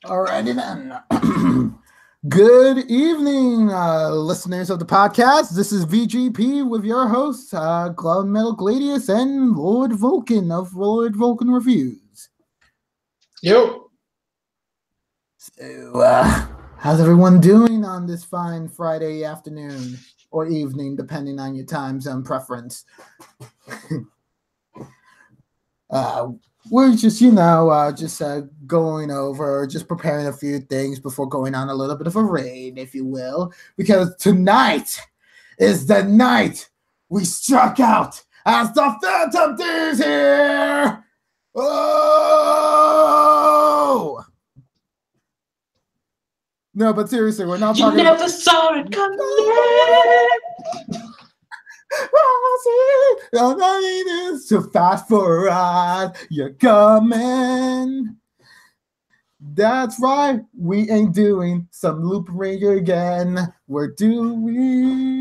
Alrighty then. Good evening, listeners of the podcast. This is VGP with your hosts, Gunmetal Gladius and Lord Vulcan of Lord Vulcan Reviews. Yo. So, how's everyone doing on this fine Friday afternoon or evening, depending on your time zone preference? We're just, going over, just preparing a few things before going on a little bit of a raid, if you will, because tonight is the night we struck out as the Phantom Thieves here! Oh! No, but seriously, we're not talking about... You never saw it coming! Your name is too fast for us. You're coming. That's right. We ain't doing some Loop Ranger again. We're doing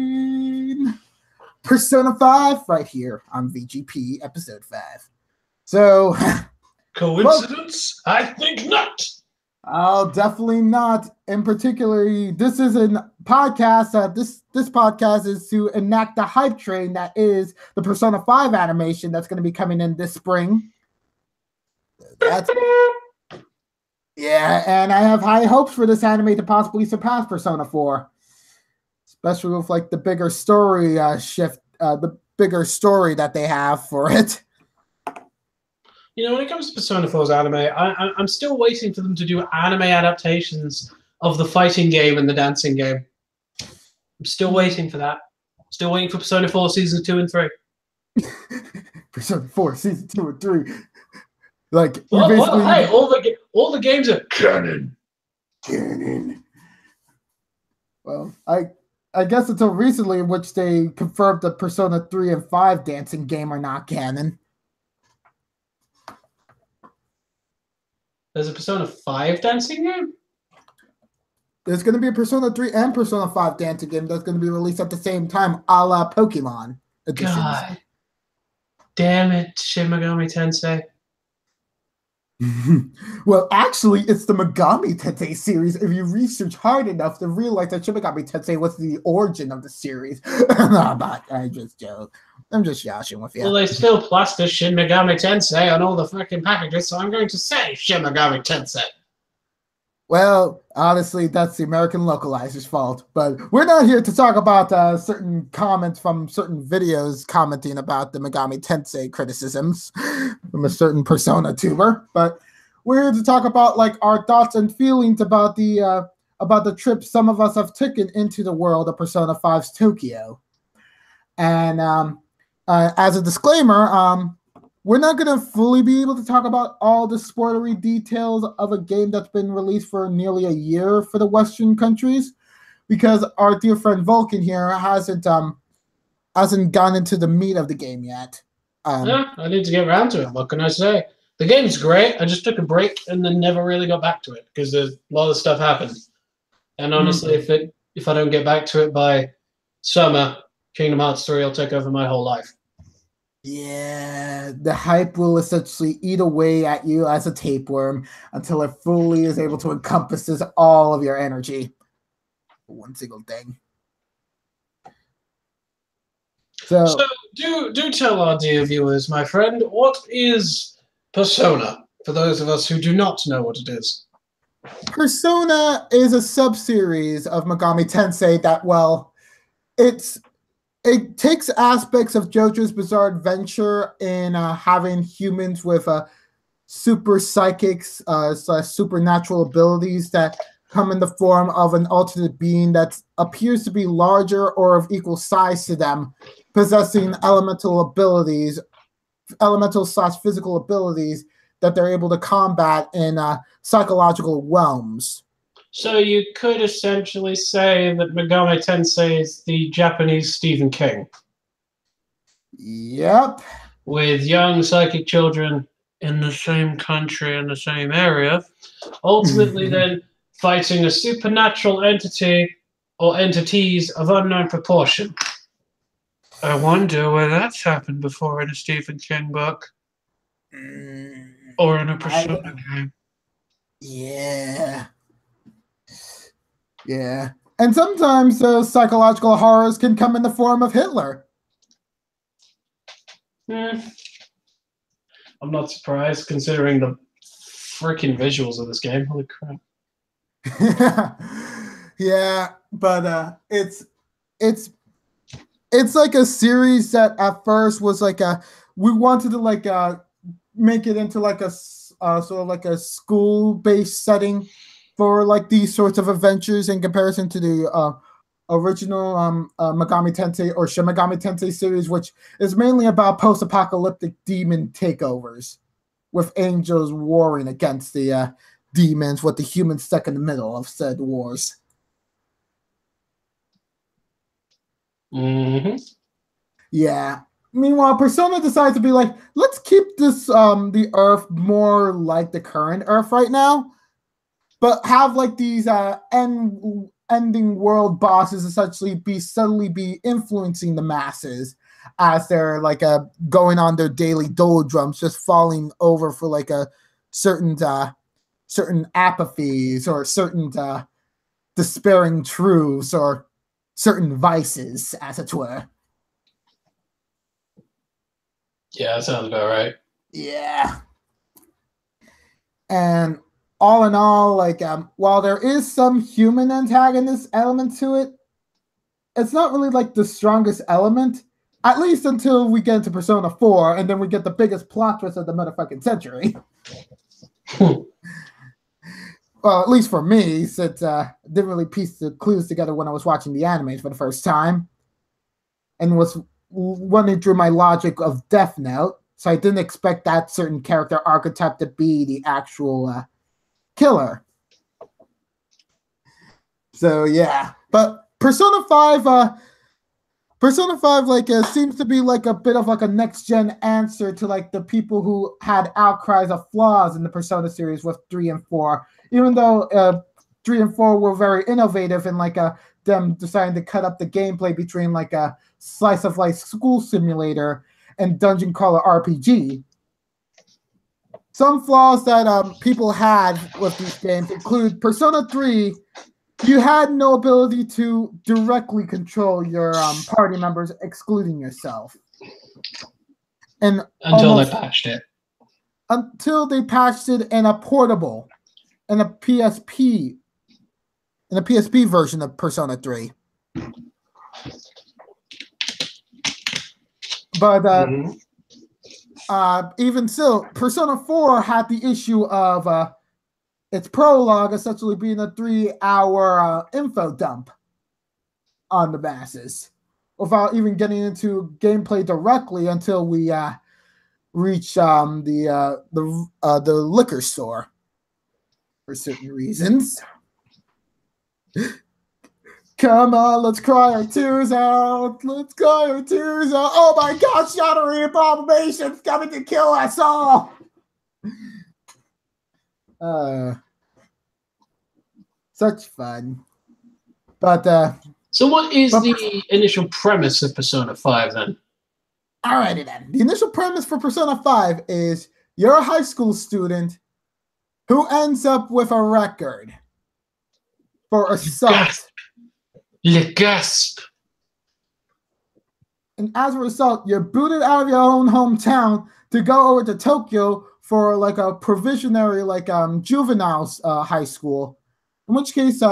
Persona 5 right here on VGP episode 5. So, coincidence? I think not. Oh, definitely not. In particular, this is a podcast. This podcast is to enact the hype train that is the Persona 5 animation that's going to be coming in this spring. Yeah, and I have high hopes for this anime to possibly surpass Persona 4, especially with like the bigger story shift, the bigger story that they have for it. You know, when it comes to Persona 4's anime, I'm still waiting for them to do anime adaptations of the fighting game and the dancing game. I'm still waiting for that. Still waiting for Persona 4 Season 2 and 3. Persona 4 Season 2 and 3. Like, hey, all the games are canon. Canon. Well, I guess until recently, in which they confirmed that Persona 3 and 5 dancing game are not canon. There's a Persona 5 dancing game? There's going to be a Persona 3 and Persona 5 dancing game that's going to be released at the same time, a la Pokemon editions. God damn it, Shin Megami Tensei. Well, actually, it's the Megami Tensei series. If you research hard enough to realize that Shin Megami Tensei was the origin of the series. I just joke. I'm just joshing with you. Well, they still plaster Shin Megami Tensei on all the fucking packages, so I'm going to say Shin Megami Tensei. Well, honestly, that's the American localizer's fault. But we're not here to talk about certain comments from certain videos commenting about the Megami Tensei criticisms from a certain Persona tuber. But we're here to talk about like our thoughts and feelings about the trip some of us have taken into the world of Persona 5's Tokyo. And as a disclaimer, we're not going to fully be able to talk about all the spoilery details of a game that's been released for nearly a year for the Western countries, because our dear friend Vulcan here hasn't gone into the meat of the game yet. Yeah, I need to get around to it. What can I say? The game's great. I just took a break and then never really got back to it because a lot of stuff happened. And honestly, if I don't get back to it by summer, Kingdom Hearts 3 will take over my whole life. Yeah, the hype will essentially eat away at you as a tapeworm until it fully is able to encompasses all of your energy. One single thing. So do tell our dear viewers, my friend, what is Persona, for those of us who do not know what it is? Persona is a sub-series of Megami Tensei that, well, it takes aspects of JoJo's Bizarre Adventure in having humans with super psychics / supernatural abilities that come in the form of an alternate being that appears to be larger or of equal size to them, possessing elemental / physical abilities that they're able to combat in psychological realms. So you could essentially say that Megami Tensei is the Japanese Stephen King. Yep. With young psychic children in the same country, in the same area, ultimately then fighting a supernatural entity or entities of unknown proportion. I wonder where that's happened before in a Stephen King book. Or in a Persona game. Yeah. Yeah. And sometimes those psychological horrors can come in the form of Hitler. I'm not surprised, considering the freaking visuals of this game. Holy crap. Yeah, but it's like a series that at first was like we wanted to like make it into like a sort of like a school-based setting for like these sorts of adventures in comparison to the original Megami Tensei or Shin Megami Tensei series, which is mainly about post-apocalyptic demon takeovers with angels warring against the demons, with the humans stuck in the middle of said wars. Yeah. Meanwhile, Persona decides to be like, let's keep this the Earth more like the current Earth right now, but have like these ending world bosses essentially subtly be influencing the masses as they're like going on their daily doldrums, just falling over for like a certain apathies or certain despairing truths or certain vices, as it were. Yeah, that sounds about right. Yeah. And all in all, like while there is some human antagonist element to it, it's not really like the strongest element, at least until we get into Persona 4, and then we get the biggest plot twist of the motherfucking century. Well, at least for me, since didn't really piece the clues together when I was watching the anime for the first time, and was running through my logic of Death Note, so I didn't expect that certain character archetype to be the actual killer. So yeah, but Persona 5 like seems to be like a bit of like a next gen answer to like the people who had outcries of flaws in the Persona series with 3 and 4, even though 3 and 4 were very innovative in like them deciding to cut up the gameplay between like a slice of life school simulator and dungeon crawler RPG. Some flaws that people had with these games include Persona 3. You had no ability to directly control your party members, excluding yourself. And until they patched it. Until they patched it in a portable, in a PSP version of Persona 3. But even still, Persona 4 had the issue of its prologue essentially being a 3-hour info dump on the masses, without even getting into gameplay directly until we reach the liquor store for certain reasons. Come on, let's cry our tears out. Let's cry our tears out. Oh my God, Shattering Abomination's coming to kill us all. Such fun. But so what is the initial premise of Persona 5 then? Alrighty then. The initial premise for Persona 5 is you're a high school student who ends up with a record for assault. Le gasp. And as a result, you're booted out of your own hometown to go over to Tokyo for like a provisionary like juvenile high school. In which case,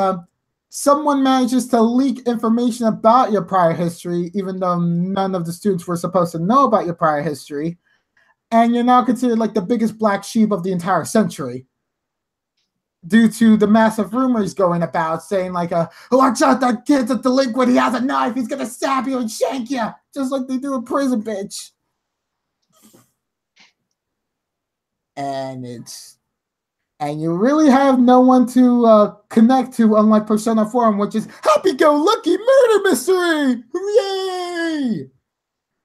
someone manages to leak information about your prior history, even though none of the students were supposed to know about your prior history. And you're now considered like the biggest black sheep of the entire century, due to the massive rumors going about saying like, watch out, that kid's a delinquent, he has a knife, he's gonna stab you and shank you, just like they do in prison, bitch. And you really have no one to connect to, unlike Persona 4, which is happy-go-lucky murder mystery! Hooray!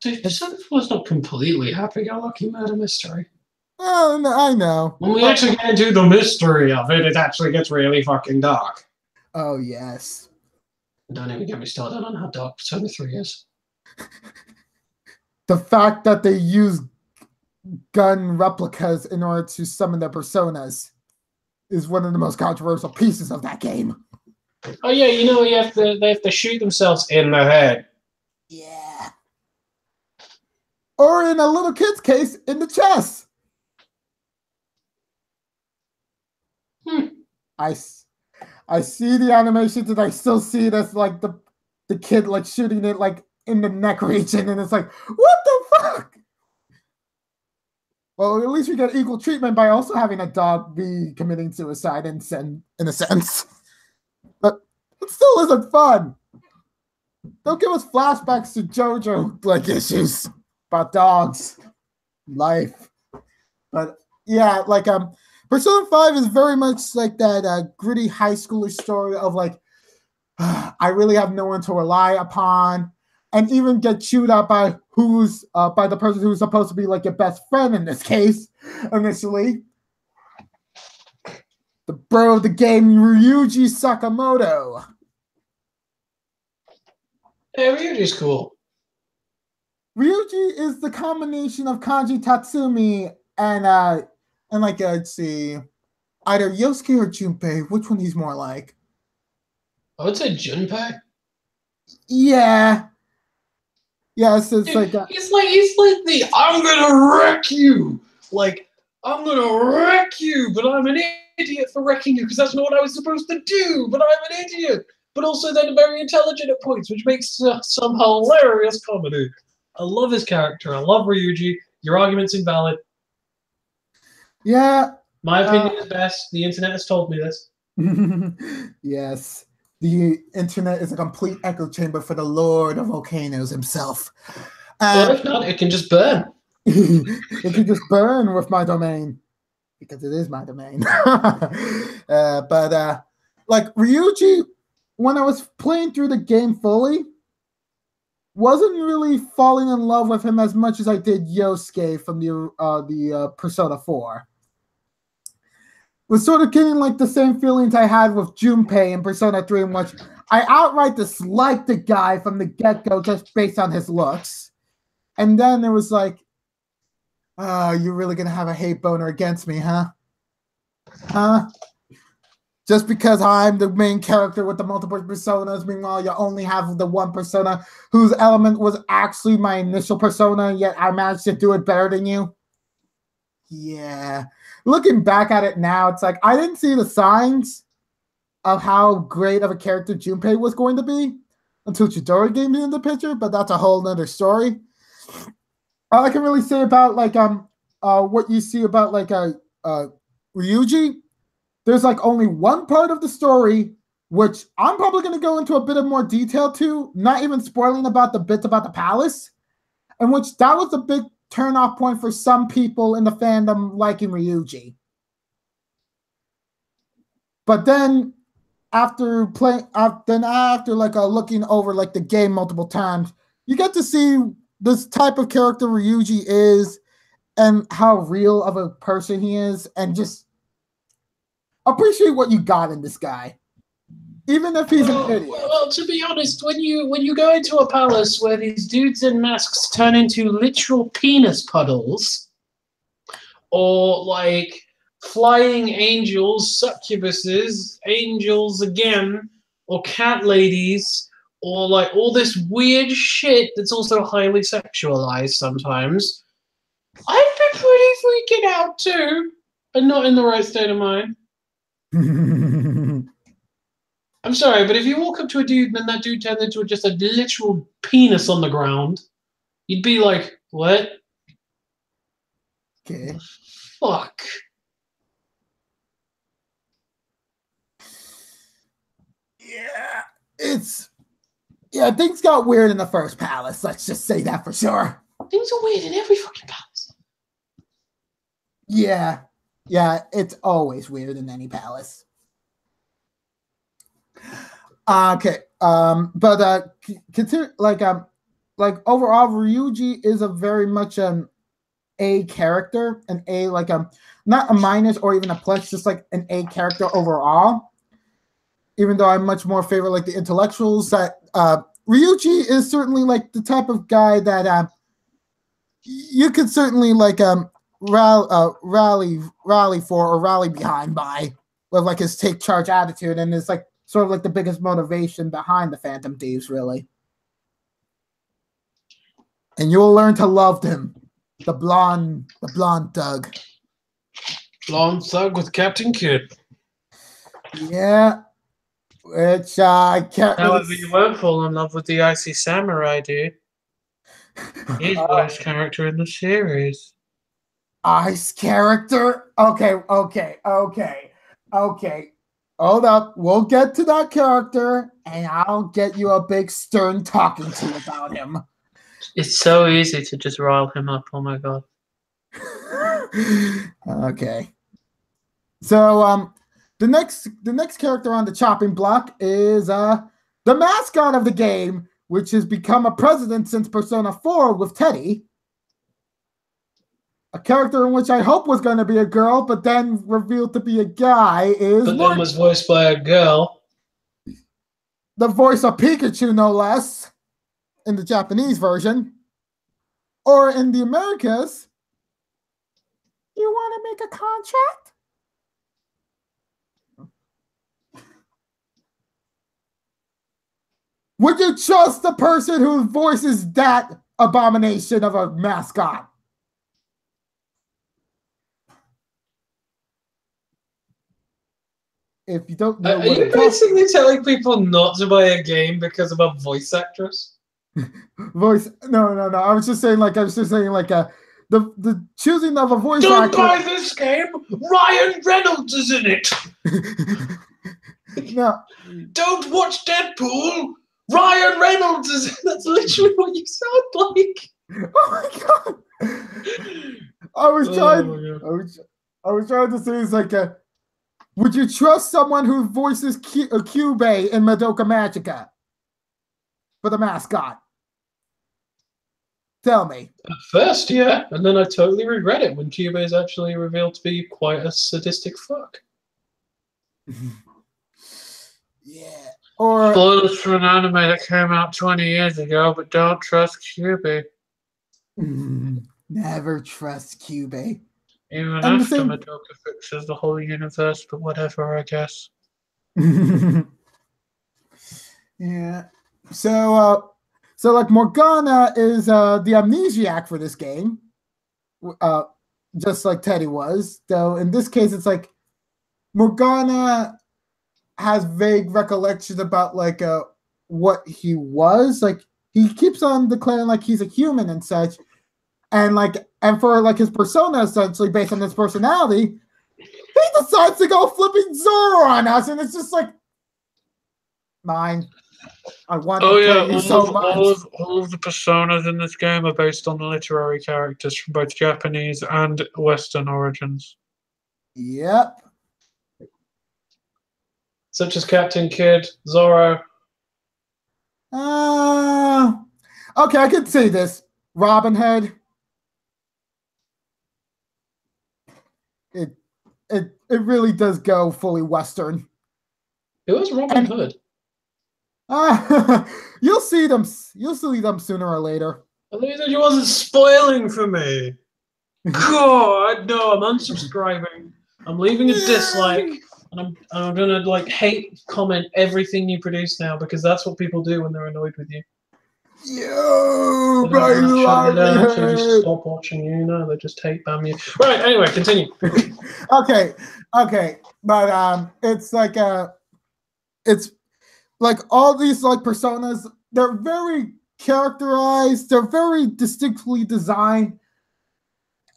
Dude, Persona 4 is not completely happy-go-lucky murder mystery. Oh, no, I know. When we actually get into the mystery of it, it actually gets really fucking dark. Oh, yes. Don't even get me started on how dark Persona 3 is. The fact that they use gun replicas in order to summon their personas is one of the most controversial pieces of that game. Oh yeah, you know they have to shoot themselves in the head. Yeah. Or in a little kid's case, in the chest. I see the animations and I still see it as like the kid like shooting it like in the neck region, and it's like, what the fuck? Well, at least we get equal treatment by also having a dog be committing suicide in a sense. But it still isn't fun. Don't give us flashbacks to JoJo like issues about dogs, life. But yeah, like Persona 5 is very much like that gritty high schooler story of like, I really have no one to rely upon, and even get chewed out by by the person who's supposed to be like your best friend in this case, initially. The bro of the game, Ryuji Sakamoto. Yeah, Ryuji's cool. Ryuji is the combination of Kanji Tatsumi and like let's see, either Yosuke or Junpei. Which one he's more like? I would say Junpei. Yeah. Yes, it's Dude, like he's like the I'm gonna wreck you. Like, I'm gonna wreck you, but I'm an idiot for wrecking you because that's not what I was supposed to do. But I'm an idiot. But also then very intelligent at points, which makes some hilarious comedy. I love his character. I love Ryuji. Your argument's invalid. Yeah. My opinion is best. The internet has told me this. Yes. The internet is a complete echo chamber for the Lord of Volcanoes himself. But if not, it can just burn. It can just burn with my domain. Because it is my domain. But like Ryuji, when I was playing through the game fully, wasn't really falling in love with him as much as I did Yosuke from the Persona 4. Was sort of getting like the same feelings I had with Junpei in Persona 3, in which I outright disliked the guy from the get-go just based on his looks. And then it was like, oh, you're really going to have a hate boner against me, huh? Huh? Just because I'm the main character with the multiple personas, meanwhile you only have the one persona whose element was actually my initial persona, yet I managed to do it better than you. Yeah. Looking back at it now, it's like I didn't see the signs of how great of a character Junpei was going to be until Chidori came into the picture, but that's a whole nother story. All I can really say about like what you see about like Ryuji, there's like only one part of the story which I'm probably going to go into a bit of more detail to, not even spoiling about the bits about the palace, in which that was a big turn-off point for some people in the fandom liking Ryuji. But then after looking over like the game multiple times, you get to see this type of character Ryuji is and how real of a person he is, and just appreciate what you got in this guy. Even if he's an idiot. Well, to be honest, when you go into a palace where these dudes in masks turn into literal penis puddles, or like flying angels, succubuses, angels again, or cat ladies, or like all this weird shit that's also highly sexualized sometimes, I'd be pretty freaking out too, and not in the right state of mind. I'm sorry, but if you walk up to a dude and then that dude turns into just a literal penis on the ground, you'd be like, what? Okay. Fuck. Yeah, things got weird in the first palace. Let's just say that for sure. Things are weird in every fucking palace. Yeah, it's always weird in any palace. Okay, but consider like overall, Ryuji is a very much A character, an A like not a minus or even a plus, just like an A character overall. even though I much more favor like the intellectuals, that Ryuji is certainly like the type of guy that you could certainly like rally for or rally behind by with like his take charge attitude, and is like sort of like the biggest motivation behind the Phantom Thieves, really. And you'll learn to love him, the blonde thug. Blonde thug with Captain Kidd. Yeah, which I can't. However, Really... you won't fall in love with the icy samurai, dude. He's the worst character in the series. Ice character? Okay. Hold up. We'll get to that character, and I'll get you a big stern talking to about him. It's so easy to just rile him up. Oh my god. Okay. So the next character on the chopping block is the mascot of the game, which has become a president since Persona 4 with Teddy. A character in which I hope was going to be a girl, but then revealed to be a guy is... But then was voiced by a girl. The voice of Pikachu, no less, in the Japanese version. Or in the Americas, you want to make a contract? Would you trust the person who voices that abomination of a mascot? If you don't know, are you basically telling people not to buy a game because of a voice actress? Voice? No. I was just saying, like, the choosing of a voice Don't actor. buy this game. Ryan Reynolds is in it. No. Don't watch Deadpool. Ryan Reynolds is in it. That's literally what you sound like. Oh my god! I was trying to say, it's like a. Would you trust someone who voices Kyubey in Madoka Magica for the mascot? Tell me. At first, yeah, and then I totally regret it when Kyubey is actually revealed to be quite a sadistic fuck. Yeah. Or spoilers for an anime that came out 20 years ago, but don't trust Kyubey. Never trust Kyubey. Even after Madoka fixes the whole universe, but whatever, I guess. Yeah. So like Morgana is the amnesiac for this game, just like Teddy was. Though in this case, it's like Morgana has vague recollections about like what he was. Like he keeps on declaring like he's a human and such. And for like his persona, essentially based on his personality, he decides to go flipping Zoro on us, and it's just like, mine. I want to play you so much. All of the personas in this game are based on literary characters from both Japanese and Western origins. Yep. Such as Captain Kidd, Zoro. Okay, I could see this. Robin Hood. It really does go fully Western. It was Robin Hood. You'll see them sooner or later. I thought you said you wasn't spoiling for me. God, no, I'm unsubscribing. I'm leaving a dislike, and I'm gonna like hate comment everything you produce now, because that's what people do when they're annoyed with you. Yo, my livelihood. So just stop watching you. No, they just hate bam you. Right. Anyway, continue. Okay, but it's like all these like personas. They're very characterized. They're very distinctly designed,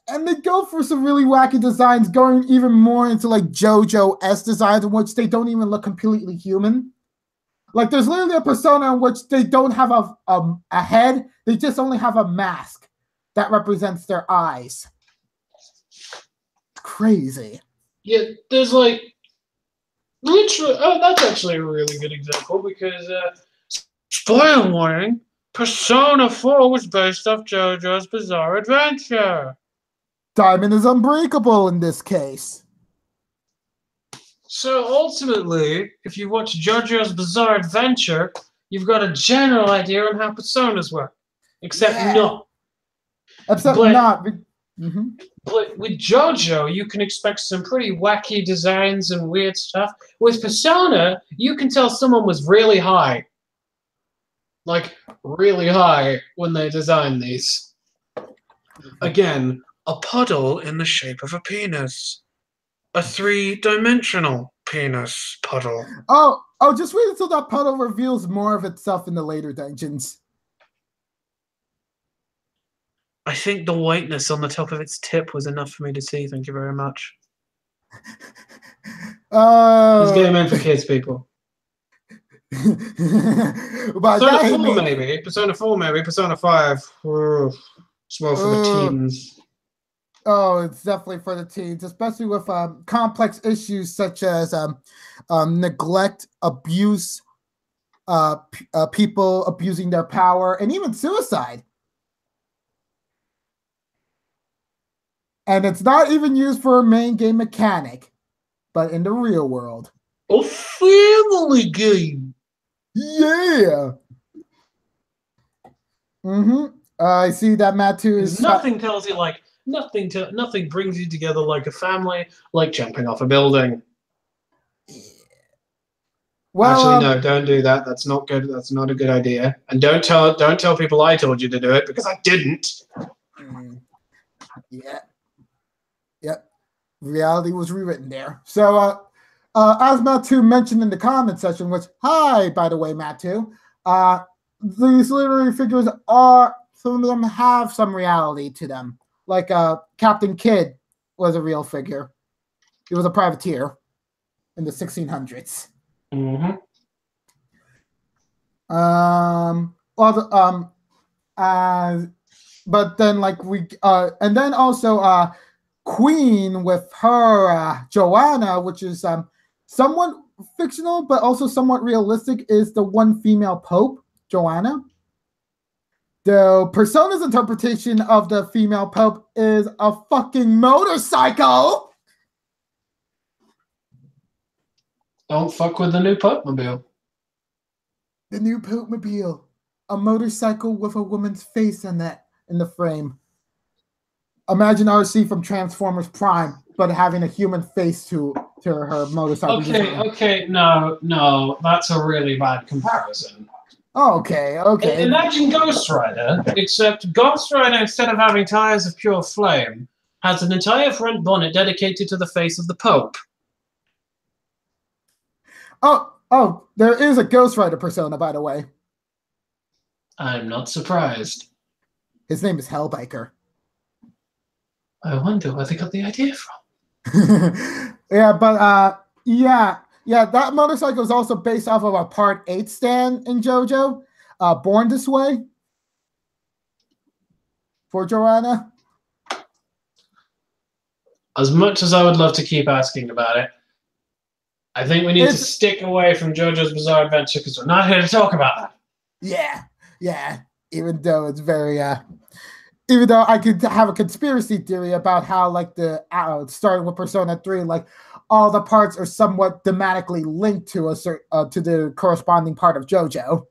and they go for some really wacky designs, going even more into like JoJo-esque designs in which they don't even look completely human. Like, there's literally a persona in which they don't have a head. They just only have a mask that represents their eyes. Crazy. Yeah, there's like literally. Oh, that's actually a really good example, because spoiler warning: Persona 4 was based off JoJo's Bizarre Adventure. Diamond is unbreakable in this case. So ultimately, if you watch JoJo's Bizarre Adventure, you've got a general idea on how personas work. Except Yeah. not. Except But not. Mm-hmm. But with JoJo, you can expect some pretty wacky designs and weird stuff. With Persona, you can tell someone was really high. Like, really high when they designed these. Again, a puddle in the shape of a penis. A three-dimensional penis puddle. Oh, just wait until that puddle reveals more of itself in the later dungeons. I think the whiteness on the top of its tip was enough for me to see. Thank you very much. This game meant for kids, people. Persona 4 maybe. Persona 4 maybe. Persona 5. It's more for the teens. Oh, it's definitely for the teens, especially with complex issues such as neglect, abuse, people abusing their power, and even suicide. And it's not even used for a main game mechanic, but in the real world. A family game. Yeah. I see that Matt too is nothing tells you like nothing brings you together like a family, like jumping off a building. Well, actually, no, don't do that. That's not good. That's not a good idea. And don't tell people I told you to do it because I didn't. Yeah. Yep. Reality was rewritten there. So as Matu mentioned in the comment section, which hi, by the way, Matu, these literary figures are, some of them have some reality to them. Like Captain Kidd was a real figure. He was a privateer in the 1600s. Mm-hmm. But then like and then also Queen with her Joanna, which is somewhat fictional but also somewhat realistic, is the one female pope, Joanna. The Persona's interpretation of the female pope is a fucking motorcycle. Don't fuck with the new Pope-mobile. The new Pope-mobile. A motorcycle with a woman's face in the frame. Imagine RC from Transformers Prime, but having a human face to her motorcycle. Okay, no, that's a really bad comparison. Okay. Imagine Ghost Rider, except Ghost Rider, instead of having tires of pure flame, has an entire front bonnet dedicated to the face of the Pope. Oh, there is a Ghost Rider persona, by the way. I'm not surprised. His name is Hellbiker. I wonder where they got the idea from. Yeah, that motorcycle is also based off of a Part 8 stand in JoJo, Born This Way, for Joanna. As much as I would love to keep asking about it, I think we need to stick away from JoJo's Bizarre Adventure because we're not here to talk about that. Yeah. Even though it's very, even though I could have a conspiracy theory about how, like, the starting with Persona 3, like, all the parts are somewhat thematically linked to to the corresponding part of JoJo,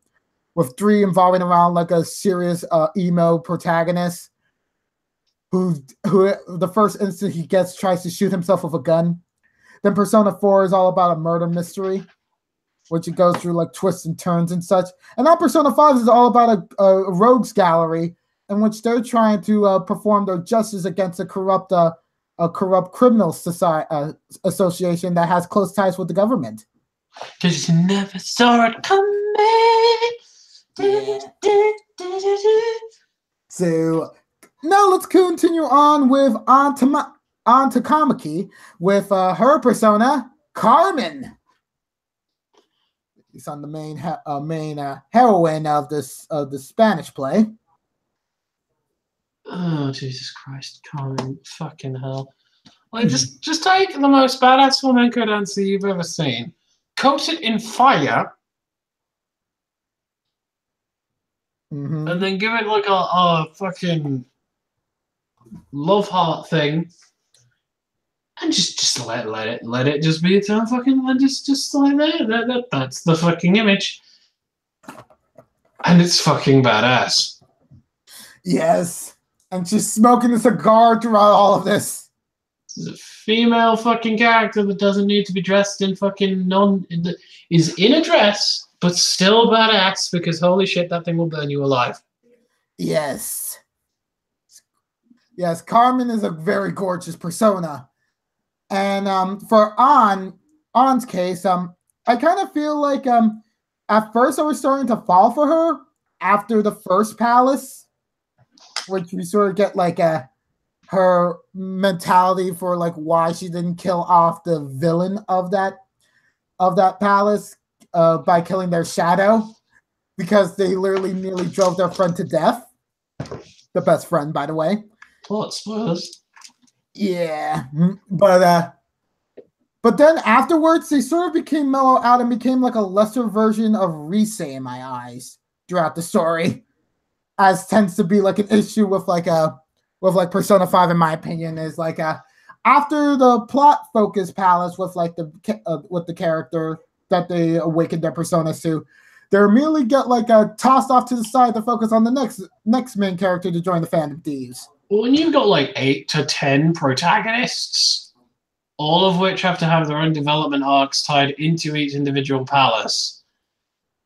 with 3 involving around like a serious emo protagonist who the first instant he gets tries to shoot himself with a gun. Then Persona 4 is all about a murder mystery, which it goes through like twists and turns and such. And now Persona 5 is all about a rogues gallery in which they're trying to perform their justice against a corrupt criminal society association that has close ties with the government. Because you never saw it coming. So now let's continue on with on to Kamiki with her persona Carmen. He's on the main heroine of the Spanish play. Oh Jesus Christ, Carmen! Fucking hell! Like just take the most badass flamenco dancer you've ever seen, coat it in fire, and then give it like a fucking love heart thing, And just let it just be its own fucking just like that's the fucking image. And it's fucking badass. Yes. And she's smoking a cigar throughout all of this. This is a female fucking character that doesn't need to be dressed in fucking is in a dress, but still badass because holy shit, that thing will burn you alive. Yes. Yes, Carmen is a very gorgeous persona. And for An's case, I kind of feel like at first I was starting to fall for her after the first palace, which we sort of get like her mentality for like why she didn't kill off the villain of that palace by killing their shadow, because they literally nearly drove their friend to death. The best friend, by the way. Plot spoilers. Yeah, but then afterwards they sort of became mellow out and became like a lesser version of Rise in my eyes throughout the story, as tends to be like an issue with Persona 5 in my opinion, is like after the plot focus palace with like with the character that they awakened their personas to, they merely get like tossed off to the side to focus on the next main character to join the Phantom Thieves. Well, when you've got like 8 to 10 protagonists, all of which have to have their own development arcs tied into each individual palace,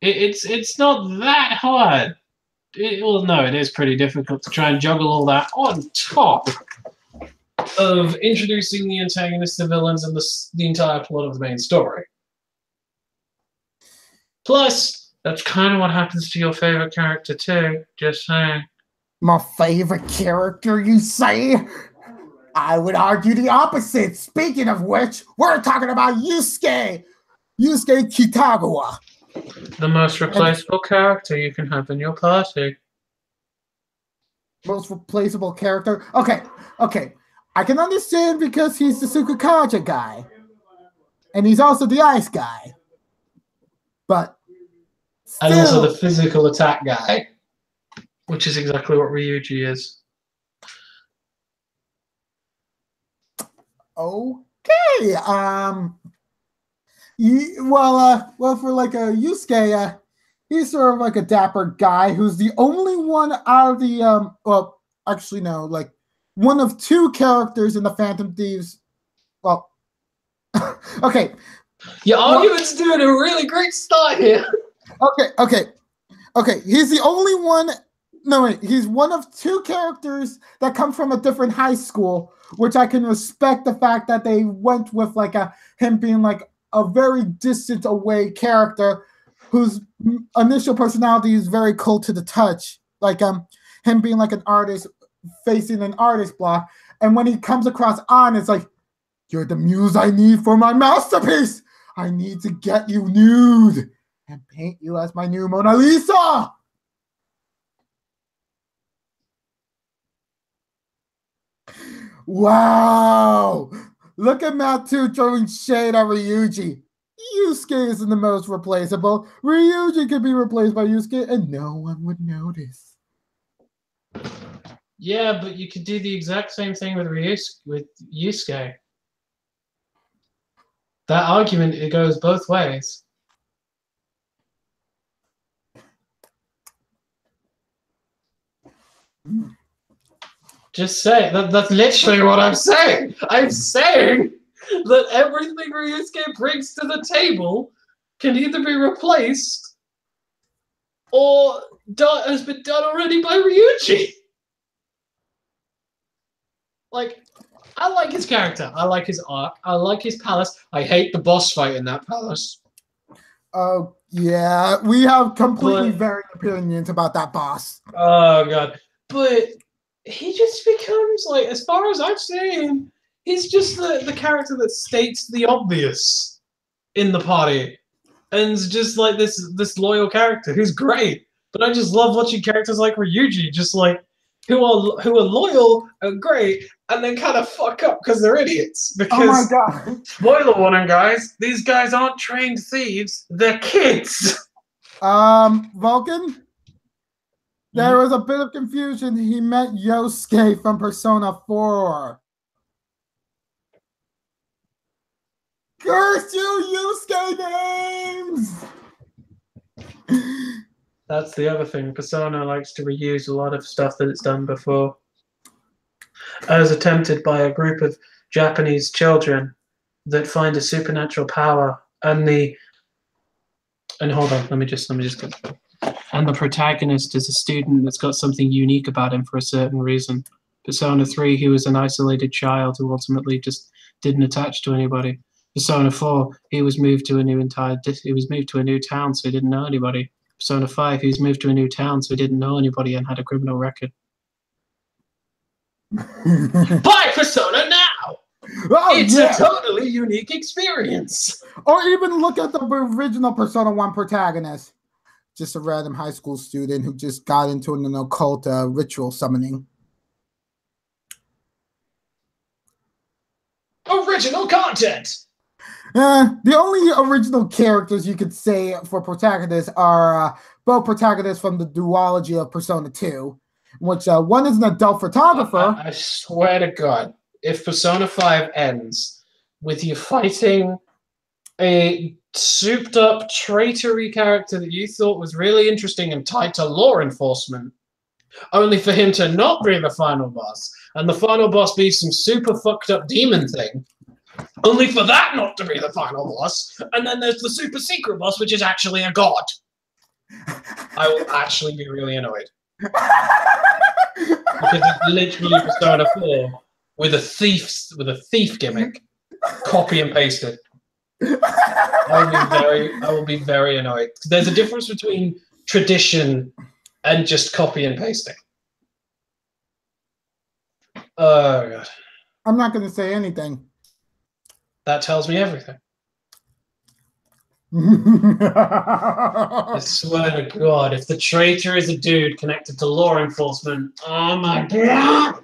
it's not that hard. Well, no, it is pretty difficult to try and juggle all that on top of introducing the antagonists, the villains, and the entire plot of the main story. Plus, that's kind of what happens to your favorite character too. Just saying. My favorite character, you say? I would argue the opposite. Speaking of which, we're talking about Yusuke Kitagawa. The most replaceable character you can have in your party. Most replaceable character? Okay. I can understand because he's the Sukukaja guy. And he's also the ice guy. But still, and also the physical attack guy, which is exactly what Ryuji is. Okay. Well, for like a Yusuke, he's sort of like a dapper guy who's the only one out of the like one of 2 characters in the Phantom Thieves. Well, okay. Your argument's doing a really great start here. Okay. He's the only one. No, wait. He's one of 2 characters that come from a different high school, which I can respect the fact that they went with like him being like a very distant away character whose initial personality is very cold to the touch. Like him being like an artist facing an artist block. And when he comes across it's like, you're the muse I need for my masterpiece. I need to get you nude and paint you as my new Mona Lisa. Wow. Look at Matsu throwing shade at Ryuji. Yusuke isn't the most replaceable. Ryuji could be replaced by Yusuke and no one would notice. Yeah, but you could do the exact same thing with Yusuke. That argument, it goes both ways. Just say that's literally what I'm saying. I'm saying that everything Ryusuke brings to the table can either be replaced or has been done already by Ryuji. Like, I like his character. I like his arc. I like his palace. I hate the boss fight in that palace. Oh, yeah. We have completely varying opinions about that boss. Oh, God. But he just becomes, like, as far as I've seen, he's just the character that states the obvious in the party. And just, like, this loyal character who's great. But I just love watching characters like Ryuji, just, like, who are loyal and great, and then kind of fuck up because they're idiots. Because, oh my God. Spoiler warning, guys, these guys aren't trained thieves, they're kids. Vulcan? There was a bit of confusion. He meant Yosuke from Persona 4. Curse you, Yusuke names! That's the other thing. Persona likes to reuse a lot of stuff that it's done before. As attempted by a group of Japanese children that find a supernatural power, and hold on, let me just get. And the protagonist is a student that's got something unique about him for a certain reason. Persona 3, he was an isolated child who ultimately just didn't attach to anybody. Persona 4, he was moved to a new town, so he didn't know anybody. Persona 5, he was moved to a new town, so he didn't know anybody and had a criminal record. Buy Persona now! Oh, it's yeah. a totally unique experience. Or even look at the original Persona 1 protagonist. Just a random high school student who just got into an occult ritual summoning. Original content! The only original characters you could say for protagonists are both protagonists from the duology of Persona 2, which one is an adult photographer. I swear to God, if Persona 5 ends with you fighting a souped-up traitory character that you thought was really interesting and tied to law enforcement, only for him to not be the final boss, and the final boss be some super fucked-up demon thing, only for that not to be the final boss, and then there's the super secret boss, which is actually a god. I will actually be really annoyed. Because it's literally Persona 4 with a thief gimmick, copy and pasted. I will be very annoyed. There's a difference between tradition and just copy and pasting. Oh God. I'm not going to say anything. That tells me everything. I swear to God, if the traitor is a dude connected to law enforcement, oh my God.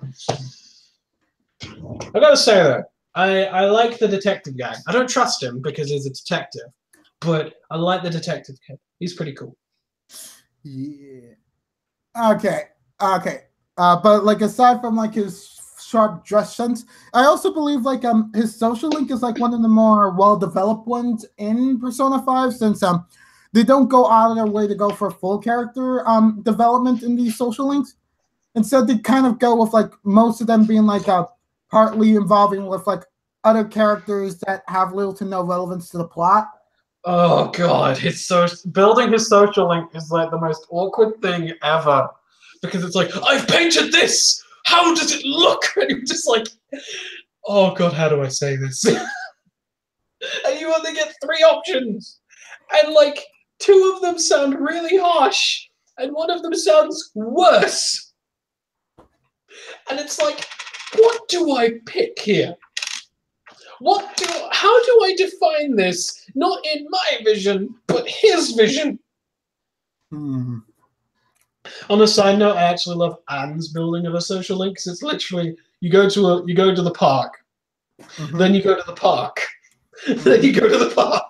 I gotta say though, I like the detective guy. I don't trust him because he's a detective, but I like the detective kid. He's pretty cool. Yeah. Okay. But like aside from like his sharp dress sense, I also believe like his social link is like one of the more well-developed ones in Persona 5, since they don't go out of their way to go for full character development in these social links. Instead, they kind of go with like most of them being like partly involving with like other characters that have little to no relevance to the plot. Oh God, it's so building his social link is like the most awkward thing ever, because it's like, I've painted this. How does it look? And you're just like, oh God, how do I say this? And you only get 3 options, and like 2 of them sound really harsh, and one of them sounds worse. And it's like, what do I pick here? How do I define this? Not in my vision, but his vision. On a side note, I actually love Anne's building of a social link, because it's literally you go to the park, then you go to the park, then you go to the park.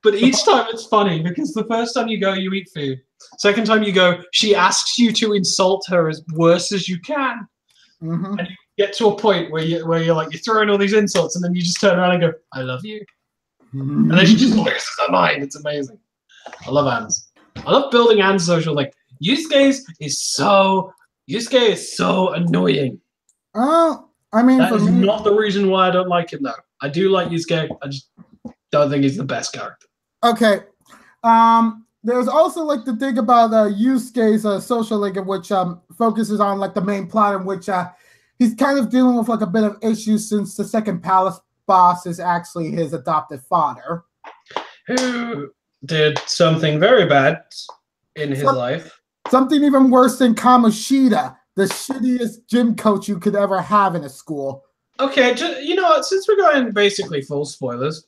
But each time it's funny, because the first time you go, you eat food. Second time you go, she asks you to insult her as worse as you can. And you get to a point where you're like, you're throwing all these insults, and then you just turn around and go, I love you. And then she just loses her mind. It's amazing. I love Anne's. I love building Anne's social link. Yusuke is so annoying. I mean, that is not the reason why I don't like him, though. I do like Yusuke. I just don't think he's the best character. Okay. There's also like the thing about Yusuke's social link, in which focuses on like the main plot, in which he's kind of dealing with like a bit of issues, since the second palace boss is actually his adopted father, who did something very bad in his life. Something even worse than Kamoshida, the shittiest gym coach you could ever have in a school. Okay, you know what? Since we're going basically full spoilers,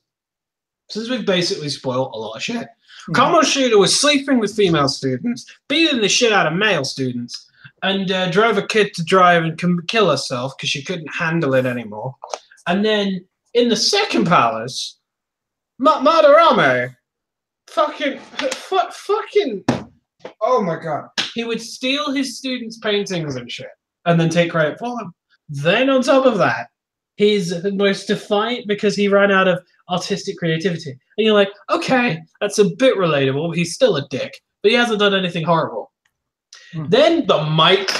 since we've basically spoiled a lot of shit, Kamoshida was sleeping with female students, beating the shit out of male students, and drove a kid to drive and kill herself because she couldn't handle it anymore. And then in the second palace, Madarame fucking, oh my God. He would steal his students' paintings and shit, and then take credit for them. Then on top of that, His most defiant because he ran out of artistic creativity. And you're like, okay, that's a bit relatable. But he's still a dick, but he hasn't done anything horrible. Then the mic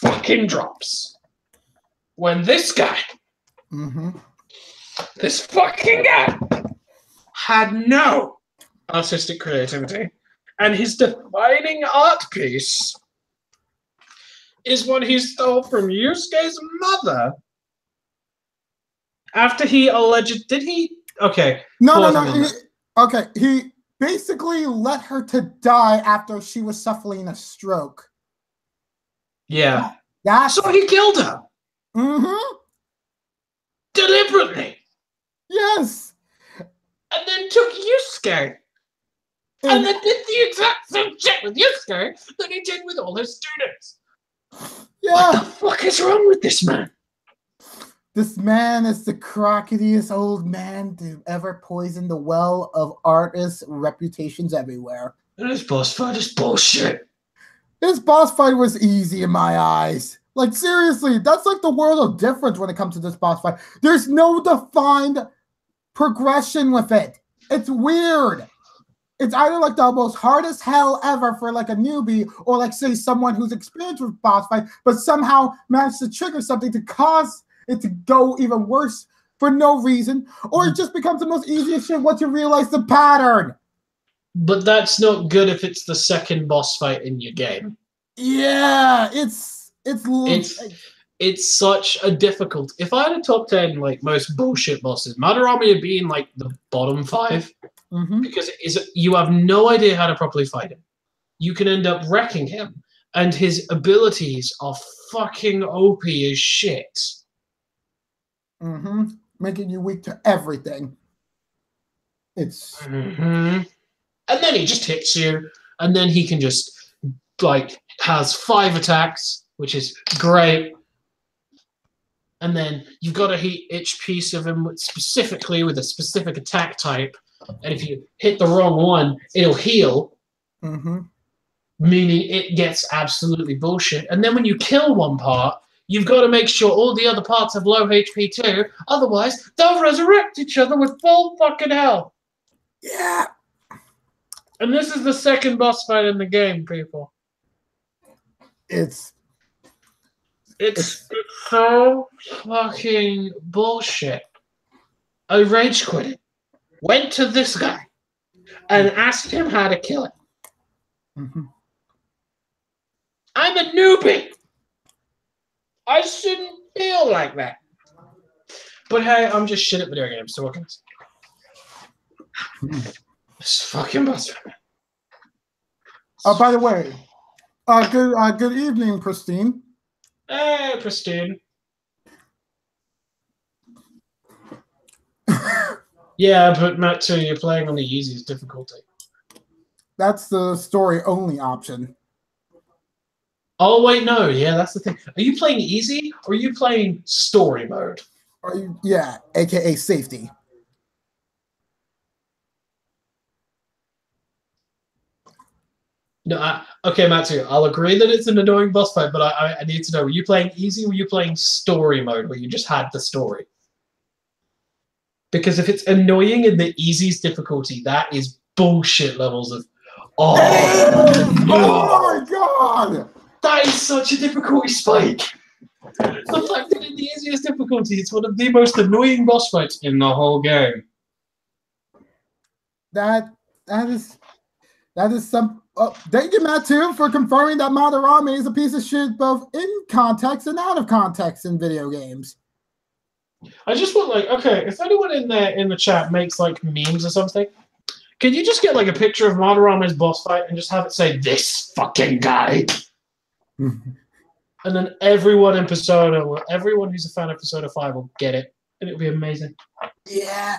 fucking drops when this guy, this fucking guy, had no artistic creativity, and his defining art piece is one he stole from Yusuke's mother after he alleged. Did he? Okay. No. He basically let her to die after she was suffering a stroke. Yeah. So he killed her. Deliberately. Yes. And then took Yusuke. And then did the exact same shit with Yusuke that he did with all his students. Yeah. What the fuck is wrong with this man? This man is the crockiest old man to ever poison the well of artists' reputations everywhere. And this boss fight is bullshit. This boss fight was easy in my eyes. Like, seriously, that's like the world of difference when it comes to this boss fight. There's no defined progression with it. It's weird. It's either like the most hardest hell ever for like a newbie, or like say someone who's experienced with boss fight, but somehow managed to trigger something to cause it to go even worse for no reason, or it just becomes the most easiest shit once you realize the pattern. But that's not good if it's the second boss fight in your game. Yeah, it's such a difficult. If I had a top 10 like most bullshit bosses, Madarame would be in like the bottom 5 because you have no idea how to properly fight him. You can end up wrecking him, and his abilities are fucking OP as shit. Making you weak to everything. It's and then he just hits you, and then he can just like has 5 attacks, which is great. And then you've got to hit each piece of him specifically with a specific attack type, and if you hit the wrong one, it'll heal. Meaning it gets absolutely bullshit. And then when you kill one part, you've got to make sure all the other parts have low HP too. Otherwise, they'll resurrect each other with full fucking hell. Yeah. And this is the second boss fight in the game, people. It's so fucking bullshit. I rage quit it. Went to this guy and asked him how to kill it. I'm a newbie. I shouldn't feel like that. But hey, I'm just shit at video games, so what can I say? This fucking boss fight. Oh, by the way, good evening, Pristine. Hey, Pristine. Yeah, but Matt, too, you're playing on the easiest difficulty. That's the story-only option. Oh, wait, no. Yeah, that's the thing. Are you playing easy, or are you playing story mode? Yeah, a.k.a. safety. No, okay, Matsu, I'll agree that it's an annoying boss fight, but I need to know, were you playing easy or were you playing story mode where you just had the story? Because if it's annoying in the easiest difficulty, that is bullshit levels of... Oh my god! That is such a difficulty spike! The fact that in the easiest difficulty, it's one of the most annoying boss fights in the whole game. That is some... thank you, Matt, too, for confirming that Madarame is a piece of shit both in context and out of context in video games. I just want, like, okay, if anyone in the chat makes, like, memes or something, can you just get, like, a picture of Madarame's boss fight and just have it say, "This fucking guy"? And then everyone in Persona, everyone who's a fan of Persona 5 will get it, and it'll be amazing. Yeah.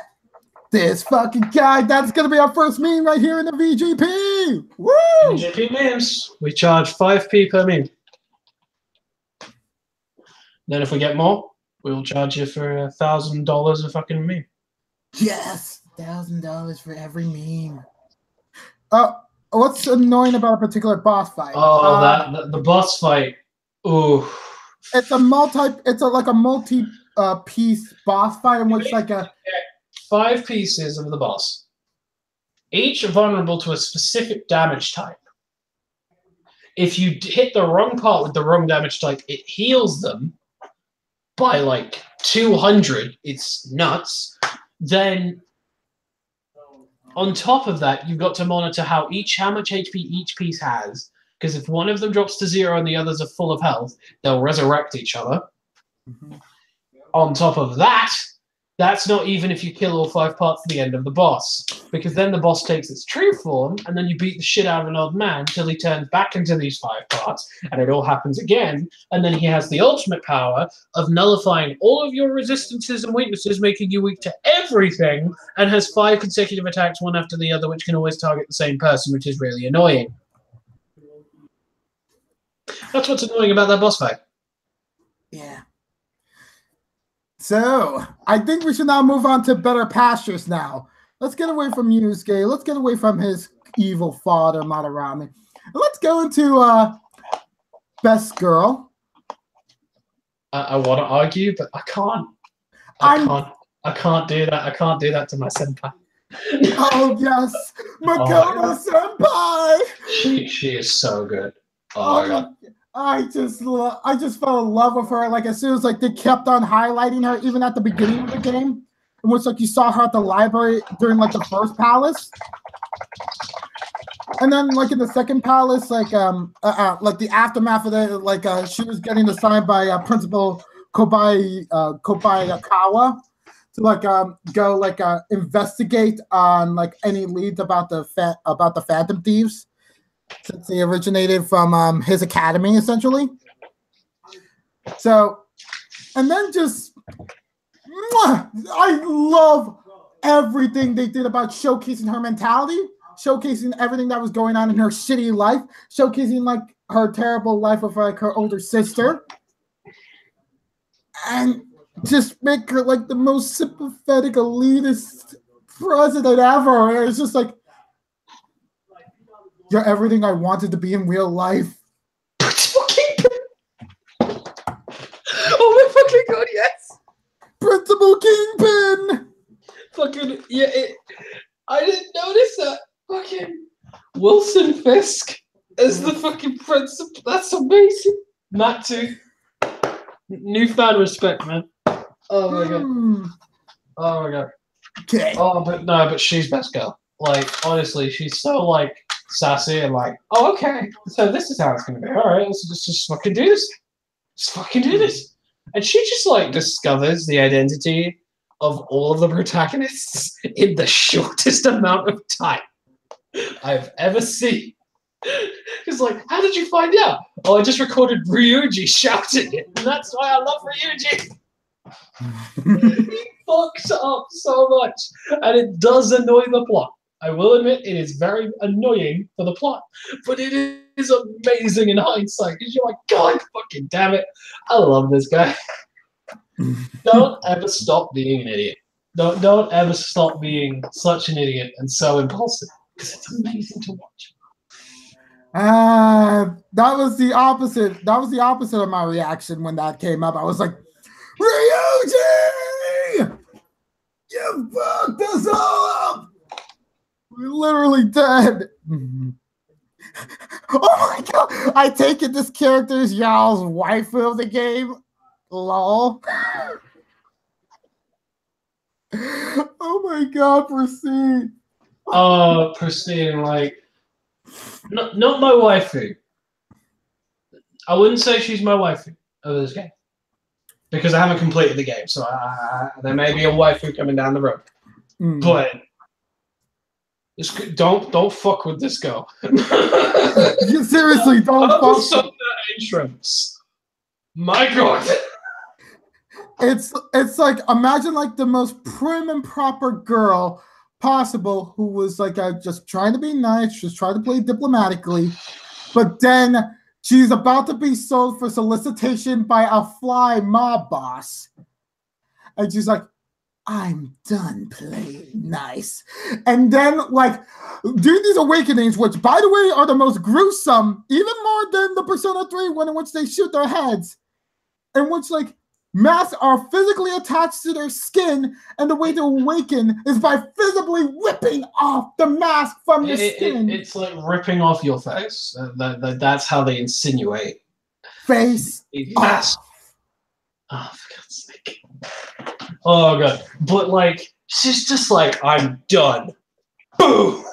This fucking guy, that's going to be our first meme right here in the VGP. Woo! VGP memes. We charge 5p per meme. Then if we get more, we'll charge you for $1,000 a fucking meme. Yes, $1,000 for every meme. What's annoying about a particular boss fight? Oh, the boss fight. Ooh. It's like a multi piece boss fight in which like a 5 pieces of the boss, each vulnerable to a specific damage type. If you hit the wrong part with the wrong damage type, it heals them by like 200. It's nuts. Then on top of that, you've got to monitor how much HP each piece has. Because if one of them drops to 0 and the others are full of health, they'll resurrect each other. Mm-hmm. On top of that, that's not even if you kill all 5 parts at the end of the boss. Because then the boss takes its true form, and then you beat the shit out of an old man till he turns back into these 5 parts, and it all happens again. And then he has the ultimate power of nullifying all of your resistances and weaknesses, making you weak to everything, and has 5 consecutive attacks, one after the other, which can always target the same person, which is really annoying. That's what's annoying about that boss fight. Yeah. So, I think we should now move on to better pastures now. Let's get away from Yusuke. Let's get away from his evil father, Madarame. Let's go into Best Girl. I want to argue, but I can't. I can't do that. I can't do that to my senpai. Oh, yes. Makoto senpai. She is so good. Oh my God. I just fell in love with her. Like as soon as like they kept on highlighting her, even at the beginning of the game, in which like you saw her at the library during like the first palace, and then like in the second palace, like the aftermath of it, like she was getting assigned by Principal Kobayakawa to like go like investigate on like any leads about the Phantom Thieves, since they originated from his academy, essentially. So, and then just, I love everything they did about showcasing her mentality, showcasing everything that was going on in her shitty life, showcasing like her terrible life with like her older sister, and just make her like the most sympathetic elitist president ever. It's just like, you're everything I wanted to be in real life. Oh my fucking God, yes! Principal Kingpin! Fucking, yeah, I didn't notice that. Fucking Wilson Fisk as the fucking principal. That's amazing. Matt too. Newfound respect, man. Oh my God. Oh my God. Okay. Oh, but she's Best Girl. Like, honestly, she's so, like, sassy and like, oh, okay, so this is how it's going to be. All right, let's just fucking do this. Just fucking do this. And she just, like, discovers the identity of all of the protagonists in the shortest amount of time I've ever seen. It's like, how did you find out? Oh, I just recorded Ryuji shouting it, and that's why I love Ryuji. He fucks up so much, and it does annoy the plot. I will admit it is very annoying for the plot, but it is amazing in hindsight because you're like, God fucking damn it, I love this guy. Don't ever stop being an idiot. Don't ever stop being such an idiot and so impulsive because it's amazing to watch. That was the opposite. That was the opposite of my reaction when that came up. I was like, Ryuji, you fucked us all up. We're literally dead. Oh my God! I take it this character is y'all's waifu of the game. Lol. Oh my God, proceed. Oh, Pristine, like, not my waifu. I wouldn't say she's my waifu of this game because I haven't completed the game, so there may be a waifu coming down the road. But don't fuck with this girl. Seriously, don't fuck with that entrance. My God. It's like, imagine like the most prim and proper girl possible who was like just trying to be nice, just trying to play diplomatically, but then she's about to be sold for solicitation by a fly mob boss. And she's like, I'm done playing nice. And then, like, do these awakenings, which, by the way, are the most gruesome, even more than the Persona 3 one in which they shoot their heads, in which, like, Masks are physically attached to their skin, and the way to awaken is by visibly ripping off the mask from your skin. It's like ripping off your face. That's how they insinuate. Face Mask. Oh, for God's sake. Oh, God. But, like, she's just like, I'm done. Boom!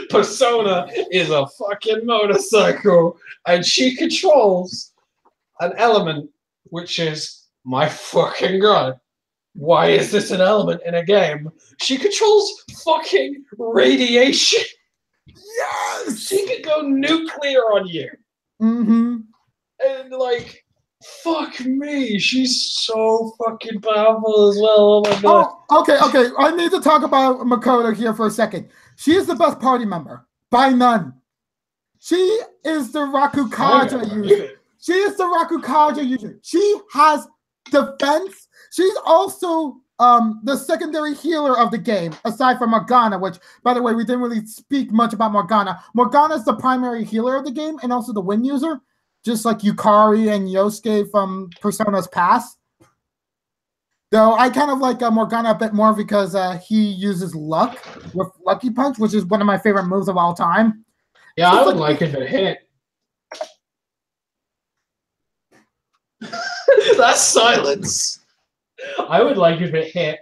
Persona is a fucking motorcycle, and she controls an element which is, my fucking God, why is this an element in a game? She controls fucking radiation. Yes! She could go nuclear on you. Mm-hmm. And, like, fuck me, she's so fucking powerful as well. Oh my God. Oh, okay. I need to talk about Makoto here for a second. She is the best party member, by none. She is the Rakukaja user. She is the Rakukaja user. She has defense. She's also the secondary healer of the game, aside from Morgana, which, by the way, we didn't really speak much about Morgana. Morgana is the primary healer of the game and also the win user, just like Yukari and Yosuke from Persona's past. Though I kind of like Morgana a bit more because he uses luck with Lucky Punch, which is one of my favorite moves of all time. Yeah, I would like if it hit. That's silence. I would like if it hit.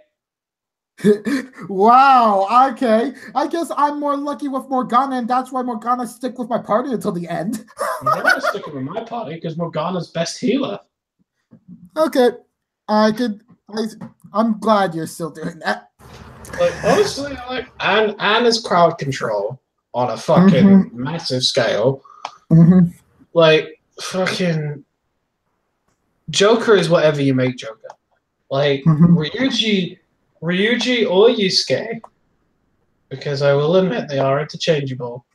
Wow, okay. I guess I'm more lucky with Morgana, and that's why Morgana stick with my party until the end. Morgana's sticking with my party because Morgana's best healer. Okay. I'm glad you're still doing that. Like, honestly, like Anna's crowd control on a fucking massive scale. Like, fucking Joker is whatever you make Joker. Like, Ryuji or Yusuke, because I will admit they are interchangeable,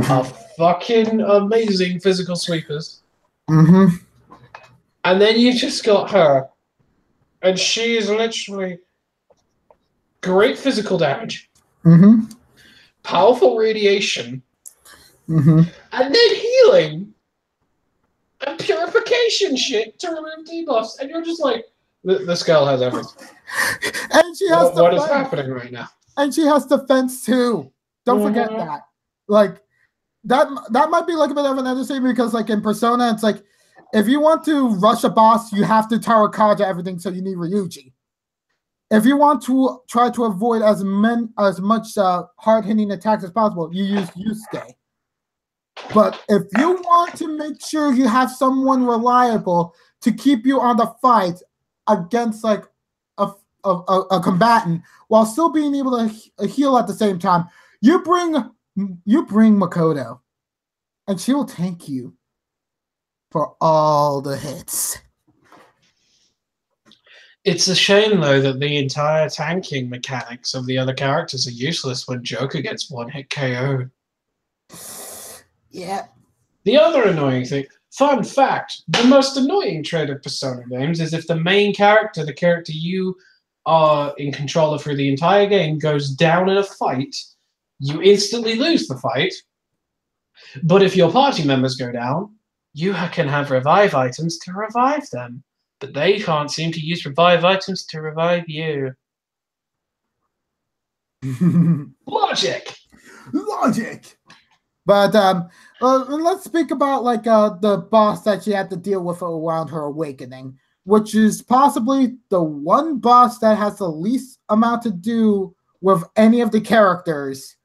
are fucking amazing physical sweepers. And then you just got her, and she is literally great physical damage, powerful radiation, and then healing and purification shit to remove debuffs, and you're just like, this girl has everything. And she has what is happening right now? And she has defense too. Don't forget that. Like that might be like a bit of an understatement because, like in Persona, it's like if you want to rush a boss, you have to Tower Kaja everything, so you need Ryuji. If you want to try to avoid as much hard-hitting attacks as possible, you use Yusuke. But if you want to make sure you have someone reliable to keep you on the fight against like a combatant while still being able to heal at the same time, you bring Makoto, and she will tank you for all the hits. It's a shame, though, that the entire tanking mechanics of the other characters are useless when Joker gets one-hit KO'd. Yeah. The other annoying thing, fun fact, the most annoying trait of Persona games is if the main character, the character you are in control of through the entire game, goes down in a fight, you instantly lose the fight. But if your party members go down, you can have revive items to revive them. But they can't seem to use revive items to revive you. Logic! But let's speak about like the boss that she had to deal with around her awakening, which is possibly the one boss that has the least amount to do with any of the characters,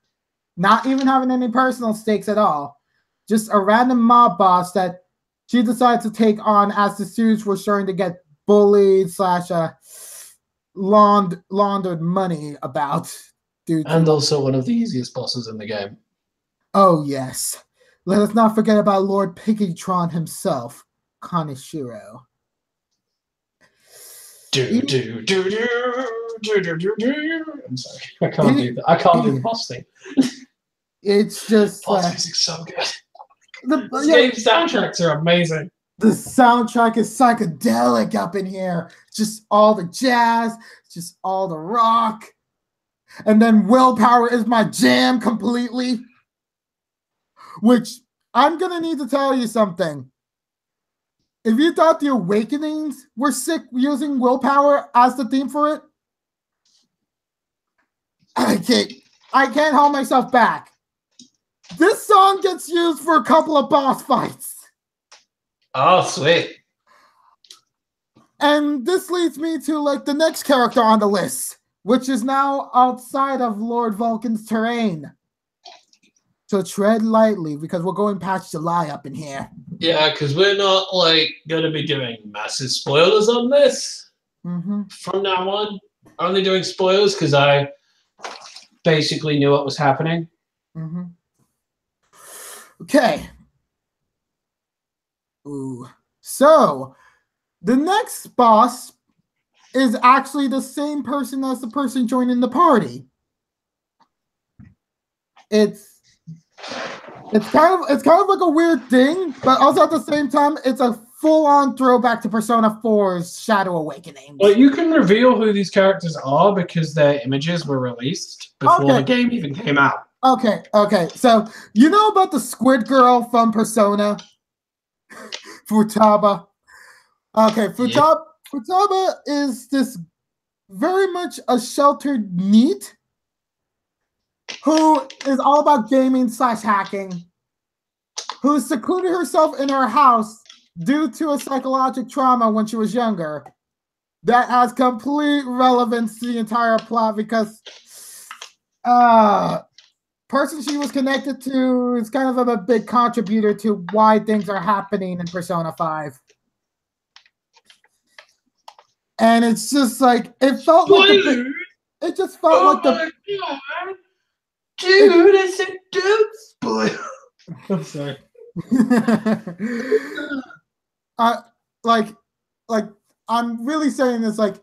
not even having any personal stakes at all. Just a random mob boss that she decided to take on as the students were starting to get bullied / laundered money about. And also one of the easiest bosses in the game. Oh, yes. Let us not forget about Lord Piggytron himself, Kaneshiro. I'm sorry. I can't do that. I can't do the boss thing. It's just boss music's so good. The game soundtracks are amazing. The soundtrack is psychedelic up in here. Just all the jazz, just all the rock. And then Willpower is my jam completely. Which I'm going to need to tell you something. if you thought the Awakenings were sick using willpower as the theme for it, I can't hold myself back. This song gets used for a couple of boss fights. Oh, sweet. And this leads me to like the next character on the list, which is now outside of Lord Vulcan's terrain. So tread lightly because we're going past July up in here. Yeah, because we're not like going to be doing massive spoilers on this from now on. Only doing spoilers because I basically knew what was happening. Okay. Ooh. So the next boss is actually the same person as the person joining the party. It's kind of like a weird thing, but also at the same time, it's a full-on throwback to Persona 4's Shadow Awakening. Well, you can reveal who these characters are because their images were released before the game even came out. Okay. So you know about the Squid Girl from Persona? Futaba. Okay, Futaba is this very much a sheltered NEET who is all about gaming / hacking, who secluded herself in her house due to a psychological trauma when she was younger. That has complete relevance to the entire plot because person she was connected to is kind of a big contributor to why things are happening in Persona 5. And it's just like it felt like it just felt like the God. Dude, it's a dude spoiler. I'm sorry. like I'm really saying this, like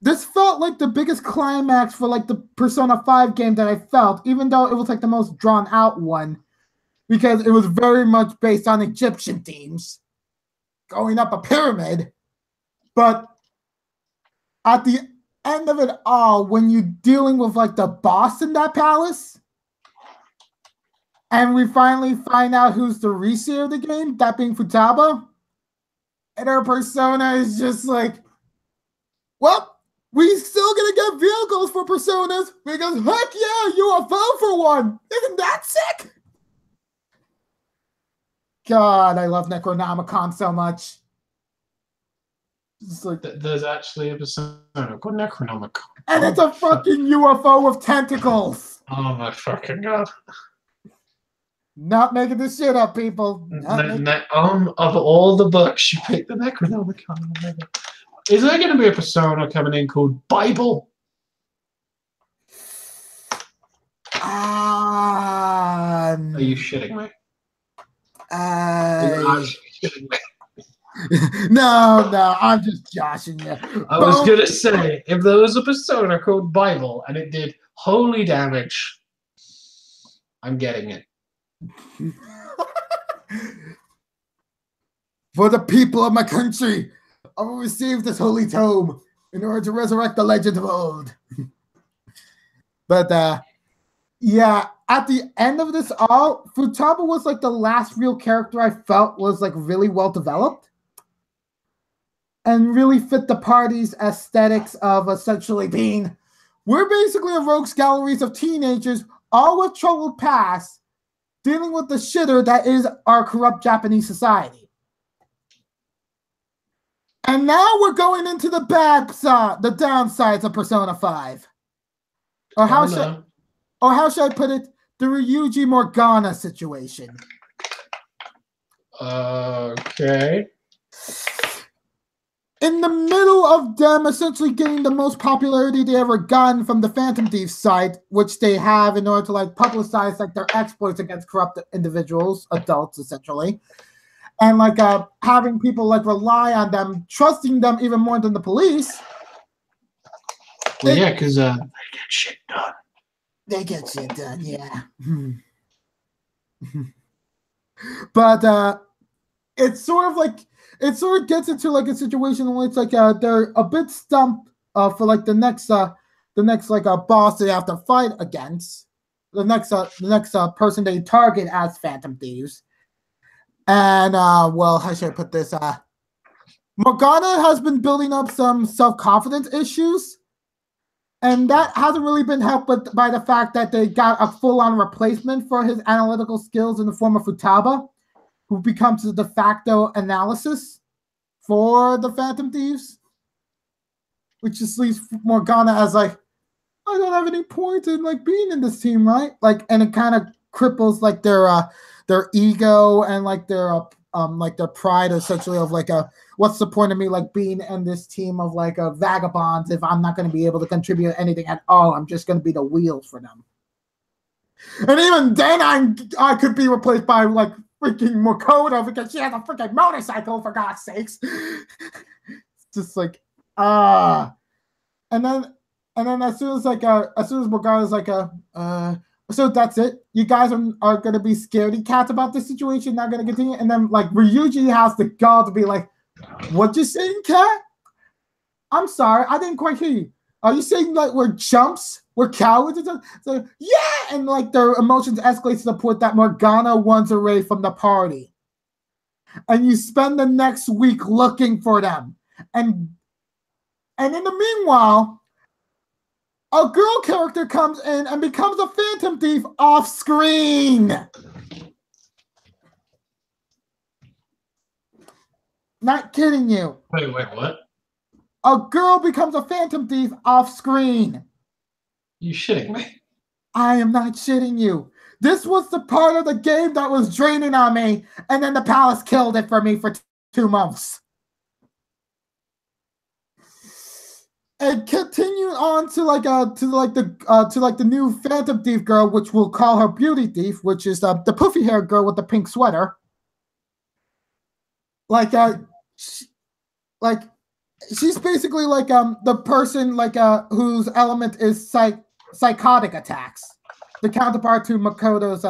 this felt like the biggest climax for like the Persona 5 game that I felt, even though it was like the most drawn out one, because it was very much based on Egyptian themes, going up a pyramid. But at the end of it all, when you're dealing with like the boss in that palace, and we finally find out who's the Rishi of the game, that being Futaba, and her persona is just like, well, we still gonna get vehicles for personas because heck yeah, UFO for one. Isn't that sick? God, I love Necronomicon so much. It's like there's actually a persona called Necronomicon. And it's a fucking UFO with tentacles. Oh my fucking god. Not making this shit up, people. Of all the books, you picked the Necronomicon. Is there going to be a persona coming in called Bible? Are you shitting me? Shitting me? No, I'm just joshing you. I was going to say, if there was a persona called Bible and it did holy damage, I'm getting it. For the people of my country, I will receive this holy tome in order to resurrect the legend of old. But yeah, at the end of this all, Futaba was like the last real character I felt was like really well developed and really fit the party's aesthetics of essentially being, we're basically a rogues galleries of teenagers, all with troubled pasts, dealing with the shitter that is our corrupt Japanese society. And now we're going into the bad side, the downsides of Persona 5. Or how should I put it? The Ryuji Morgana situation. Okay. In the middle of them essentially getting the most popularity they ever gotten from the Phantom Thieve site, which they have in order to like publicize like their exploits against corrupt individuals, adults essentially, and like having people like rely on them, trusting them even more than the police. Well, yeah, because they get shit done. They get shit done, yeah. But it's sort of gets into like a situation where it's like they're a bit stumped for like the next like boss they have to fight against, the next person they target as Phantom Thieves. And well, how should I put this? Morgana has been building up some self-confidence issues, and that hasn't really been helped by the fact that they got a full-on replacement for his analytical skills in the form of Futaba, who becomes the de facto analysis for the Phantom Thieves, which just leaves Morgana as like, I don't have any point in like being in this team, right? Like, and it kind of cripples like their ego and like their pride, essentially, of like what's the point of me like being in this team of like vagabonds if I'm not going to be able to contribute anything at all? I'm just going to be the wheels for them. And even then, I could be replaced by like freaking Makoto because she has a freaking motorcycle, for God's sakes. It's just like and then as soon as Morgana's like so that's it. You guys are gonna be scaredy cats about this situation, not gonna continue. And then like Ryuji has the gall to be like, "What you saying, cat? I'm sorry, I didn't quite hear you. Are you saying like we're chumps? We're cowards?" So yeah, and like their emotions escalate to the point that Morgana runs away from the party, and you spend the next week looking for them, and in the meanwhile, a girl character comes in and becomes a Phantom Thief off screen. Not kidding you. Wait, what? A girl becomes a Phantom Thief off screen. You shitting me? I am not shitting you. This was the part of the game that was draining on me, and then the palace killed it for me for 2 months. And continuing on to the new Phantom Thief girl, which we'll call her Beauty Thief, which is the puffy haired girl with the pink sweater. She's basically like the person whose element is psychotic attacks, the counterpart to Makoto's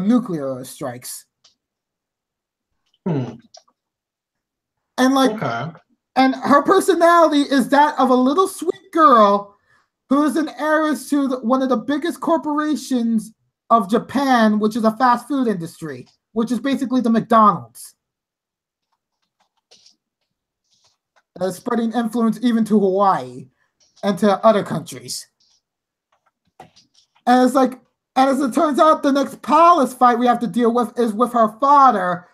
nuclear strikes. And okay. And her personality is that of a little sweet girl who is an heiress to one of the biggest corporations of Japan, which is a fast food industry, which is basically the McDonald's. Spreading influence even to Hawaii and to other countries. And as it turns out, the next palace fight we have to deal with is with her father.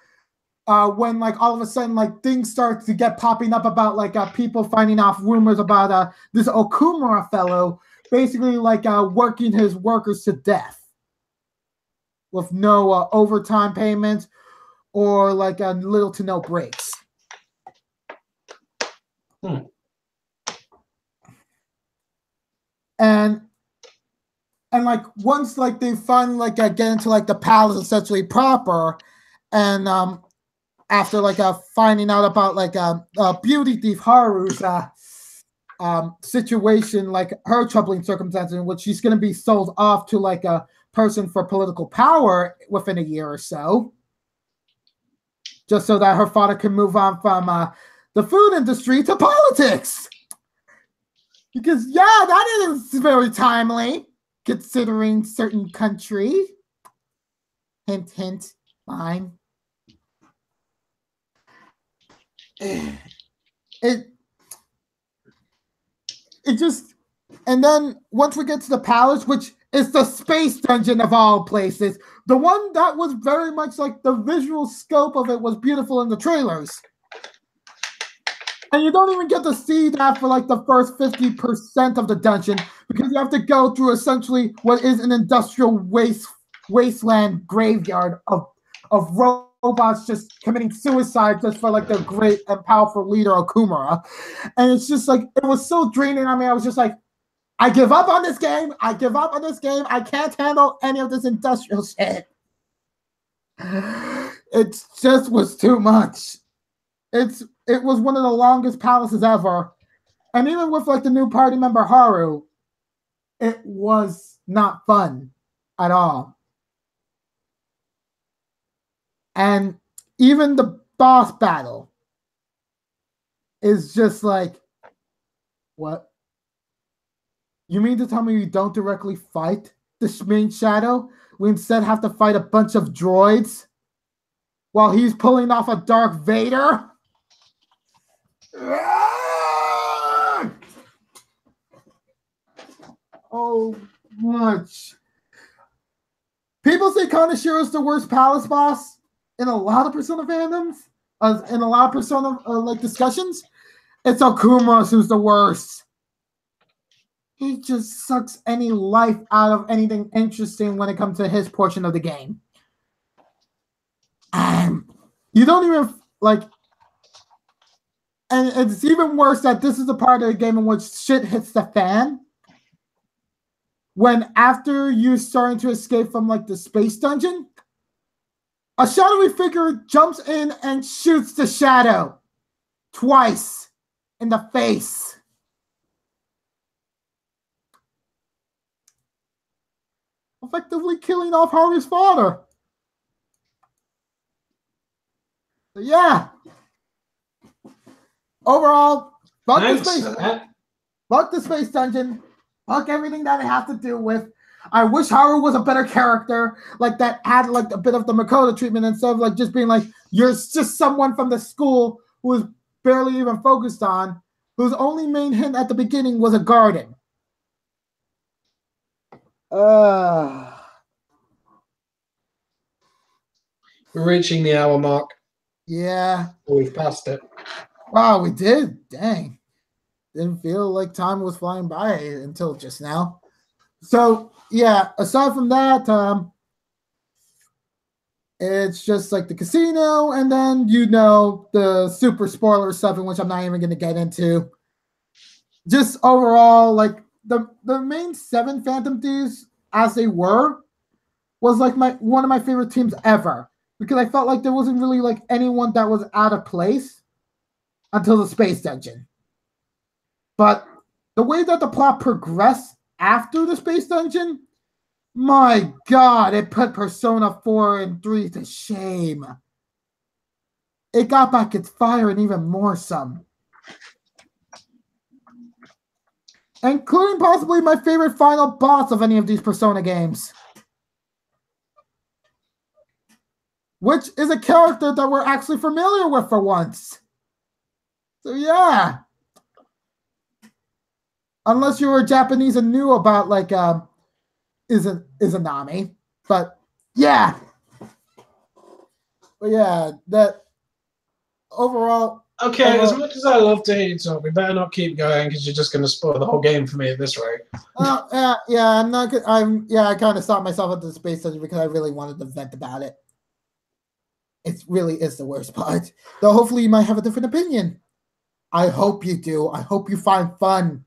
When like all of a sudden like things start to get popping up about like people finding off rumors about this Okumura fellow basically like working his workers to death with no overtime payments or like little to no breaks. And like once like they finally like get into like the palace essentially proper, and after like finding out about like Beauty Thief Haru's situation, like her troubling circumstances in which she's going to be sold off to like a person for political power within a year or so, just so that her father can move on from the food industry to politics. Because yeah, that is very timely considering certain country. Hint, hint, mine. It just, and then once we get to the palace, which is the space dungeon of all places, the one that was very much like the visual scope of it was beautiful in the trailers, and you don't even get to see that for like the first 50% of the dungeon, because you have to go through essentially what is an industrial wasteland graveyard of robots just committing suicide just for like their great and powerful leader Okumura. And it's just like, it was so draining on me. I was just like, I give up on this game. I give up on this game. I can't handle any of this industrial shit. It just was too much. It was one of the longest palaces ever. And even with like the new party member Haru, it was not fun at all. And even the boss battle is just like, what? You mean to tell me you don't directly fight the main shadow? We instead have to fight a bunch of droids while he's pulling off a Darth Vader? Oh, much. People say Kaneshiro is the worst palace boss in a lot of Persona fandoms, in a lot of Persona like discussions. It's Okuma's who's the worst. He just sucks any life out of anything interesting when it comes to his portion of the game. You don't even like, and it's even worse that this is the part of the game in which shit hits the fan. When after you're starting to escape from like the space dungeon, a shadowy figure jumps in and shoots the shadow twice in the face. Effectively killing off Haru's father. So yeah. Overall, fuck the space dungeon. Fuck everything that I have to do with. I wish Haru was a better character, like that had like a bit of the Makoto treatment instead of like just being like, you're just someone from the school who was barely even focused on, whose only main hint at the beginning was a garden. We're reaching the hour mark. Yeah. We've passed it. Wow, we did. Dang. Didn't feel like time was flying by until just now. So, yeah, aside from that, it's just like the casino, and then, the super spoiler stuff, in which I'm not even going to get into. Just overall, like, the main 7 Phantom Thieves, as they were, was like one of my favorite teams ever. Because I felt like there wasn't really like anyone that was out of place until the space dungeon. But the way that the plot progressed after the space dungeon, my God, it put Persona 4 and 3 to shame. It got back its fire and even more some. Including possibly my favorite final boss of any of these Persona games. Which is a character that we're actually familiar with for once. So yeah. Unless you were Japanese and knew about like Izanami. But yeah. But yeah, that overall. Okay, as much as I love to hate it, we better not keep going because you're just going to spoil the whole game for me at this rate. Yeah, I'm not good. I kind of stopped myself at the space dungeon because I really wanted to vent about it. It really is the worst part. Though hopefully you might have a different opinion. I hope you do. I hope you find fun.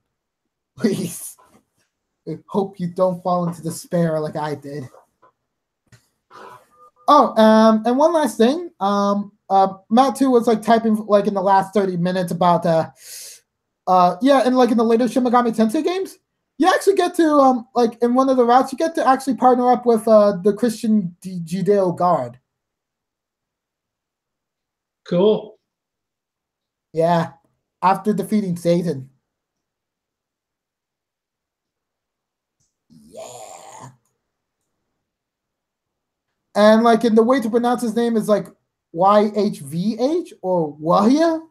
Please. I hope you don't fall into despair like I did. Oh, and one last thing. Matt too was like typing like in the last 30 minutes about and like in the later Shin Megami Tensei games, you actually get to like in one of the routes you get to actually partner up with the Christian Judeo Guard. Cool. Yeah, after defeating Satan. Yeah. And like in the way to pronounce his name is like YHVH or Wahya.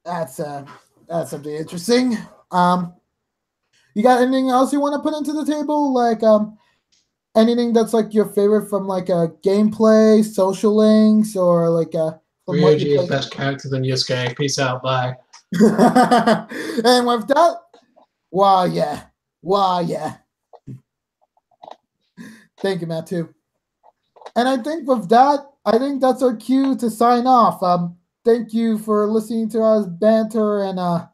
That's something interesting. You got anything else you want to put into the table? Like anything that's like your favorite from like a gameplay, social links, or like Ryuji is best character than Yusuke. Peace out, bye. And with that, yeah. Thank you, Matt, too. And I think with that, that's our cue to sign off. Thank you for listening to us banter and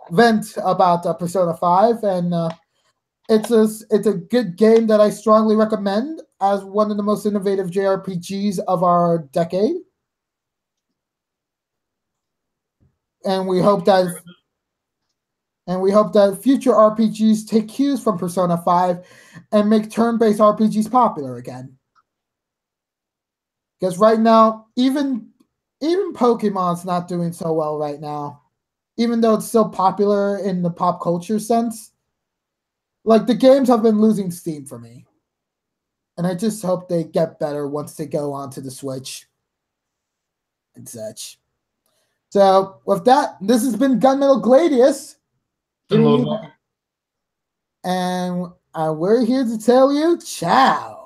vent about Persona 5. And it's a good game that I strongly recommend as one of the most innovative JRPGs of our decade. And we hope that future RPGs take cues from Persona 5 and make turn-based RPGs popular again. Because right now, even Pokemon's not doing so well right now. Even though it's still popular in the pop culture sense. Like, the games have been losing steam for me. And I just hope they get better once they go onto the Switch. and such. So with that, this has been Gunmetal Gladius. And Lord Vulcan. And we're here to tell you, ciao.